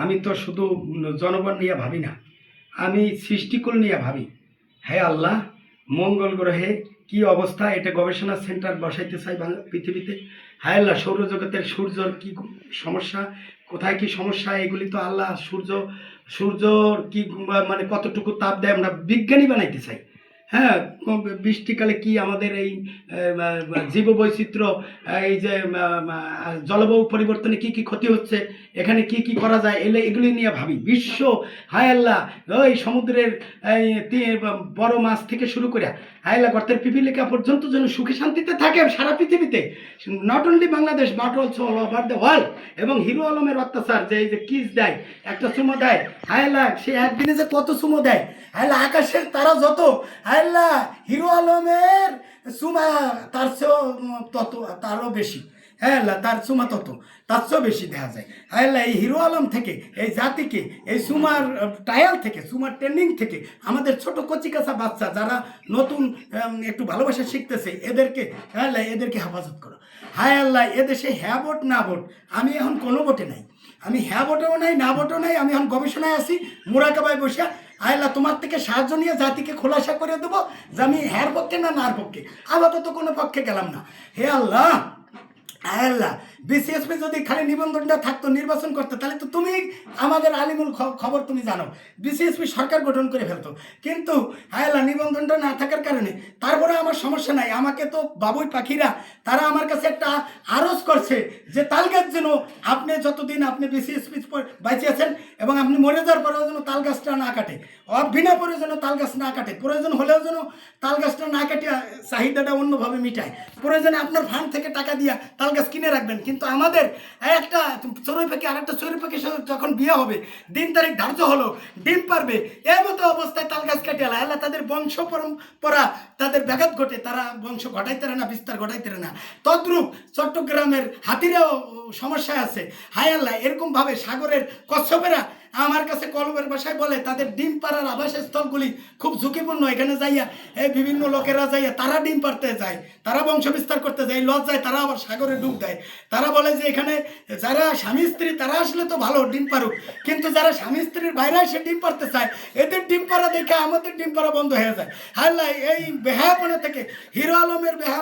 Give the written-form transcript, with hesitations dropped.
আমি তো শুধু জনগণ নিয়ে ভাবি না, আমি সৃষ্টিকুল নিয়ে ভাবি। হে আল্লাহ, মঙ্গল গ্রহে কি অবস্থা, এটা গবেষণা সেন্টার বসাইতে চাই পৃথিবীতে। হায় আল্লাহ, সৌরজগতের সূর্যর কি সমস্যা, কোথায় কি সমস্যা, এগুলি তো আল্লাহ সূর্যর কি মানে কতটুকু তাপ দেয় আমরা বিজ্ঞানী বানাইতে চাই। হ্যাঁ, বৃষ্টিকালে কি আমাদের এই জীববৈচিত্র্য, এই যে জলবায়ু পরিবর্তনে কি কি ক্ষতি হচ্ছে, এখানে কি কি করা যায়, এগুলি নিয়ে ভাবি। বিশ্ব, হায় আল্লাহ, ওই সমুদ্রের এই বড় মাছ থেকে শুরু করে হায় আল্লাহ গর্তের পিপিলিকা পর্যন্ত যেন সুখে শান্তিতে থাকে সারা পৃথিবীতে, not only Bangladesh but also all over the world. এবং হিরো আলমের অত্যাচার, যে এই যে কিস দেয়, একটা চুমো দেয়, হায় আল্লাহ সে একদিনে যে কত চুমো দেয়, হায় আল্লাহ আকাশের তারা যত, হায় আল্লাহ হিরো আলমের চুমা তার চেয়েও তত, তারও বেশি। হ্যাঁ আল্লাহ, তার চুমা তত, তার চেয়েও বেশি দেখা যায়। হ্যাঁ আল্লাহ, এই হিরো আলম থেকে, এই জাতিকে, এই সুমার ট্রায়াল থেকে, সুমার ট্রেনিং থেকে আমাদের ছোট কচিকাচা বাচ্চা যারা নতুন একটু ভালোবাসা শিখতেছে, এদেরকে হ্যাঁ আল্লাহ, এদেরকে হেফাজত করো। হায় আল্লাহ, এদেশে হ্যাঁ ভোট না ভোট, আমি এখন কোনো ভোটে নাই, আমি হ্যাঁ ভোটেও নাই না ভোটেও নাই, আমি এখন গবেষণায় আছি, মোরাকাবায় বসে। আল্লাহ, তোমার থেকে সাহায্য নিয়ে জাতিকে খোলাসা করে দেবো যে আমি হ্যার পক্ষে না নার পক্ষে, আপাতত কোনো পক্ষে গেলাম না। হে আল্লাহ, আল্লাহ, বিসিএসপি যদি খালি নিবন্ধনটা থাকতো, নির্বাচন করতে, তাহলে তো তুমি আমাদের আলিমুল খবর তুমি জানো, বিসিএসপি সরকার গঠন করে ফেলতো। কিন্তু আল্লাহ, নিবন্ধনটা না থাকার কারণে, তারপরে আমার সমস্যা নাই, আমাকে তো বাবুই পাখিরা তারা আমার কাছে একটা আরজ করছে যে তালগাছ যেন আপনি যতদিন আপনি বিসিএসপি বাইচে আছেন এবং আপনি মরে যাওয়ার পরেও যেন তাল গাছটা না কাটে, বিনা প্রয়োজনে তাল গাছ না কাটে, প্রয়োজন হলেও যেন তাল গাছটা না কাটে চাহিদাটা অন্যভাবে মিটায়, প্রয়োজনে আপনার ফান্ড থেকে টাকা দিয়া তাল গাছ কিনে রাখবেন। কিন্তু আমাদের একটা চড়ুই পাখি আর একটা চড়ুই পাখির সাথে যখন বিয়ে হবে, দিন তারিখ ধার্য হলো, ডিম পারবে, এর মতো অবস্থায় তাল গাছ কাটিয়ে আল্লাহ তাদের বংশ পরম্পরা তাদের ব্যাঘাত ঘটে, তারা বংশ ঘটাইতে না, বিস্তার ঘটাইতে না। তদ্রূপ চট্টগ্রামের হাতিরাও সমস্যায় আছে। হায় আল্লাহ, এরকমভাবে সাগরের কচ্ছপেরা আমার কাছে কলমের ভাষায় বলে তাদের ডিম পাড়ার আবাসস্থলগুলি খুব ঝুঁকিপূর্ণ, এখানে যাইয়া এই বিভিন্ন লোকেরা যাইয়া তারা ডিম পাড়তে যায়, তারা বংশ বিস্তার করতে যায়, লজ্জায় তারা আবার সাগরে ডুব দেয়। তারা বলে যে এখানে যারা স্বামী স্ত্রী তারা আসলে তো ভালো ডিম পারুক, কিন্তু যারা স্বামী স্ত্রীর বাইরে এসে ডিম পাড়তে চায়, এদের ডিম পাড়া দেখে আমাদের ডিম পাড়া বন্ধ হয়ে যায়। হাল্লাই, এই বেহায়াপনা থেকে, হিরো আলমের বেহা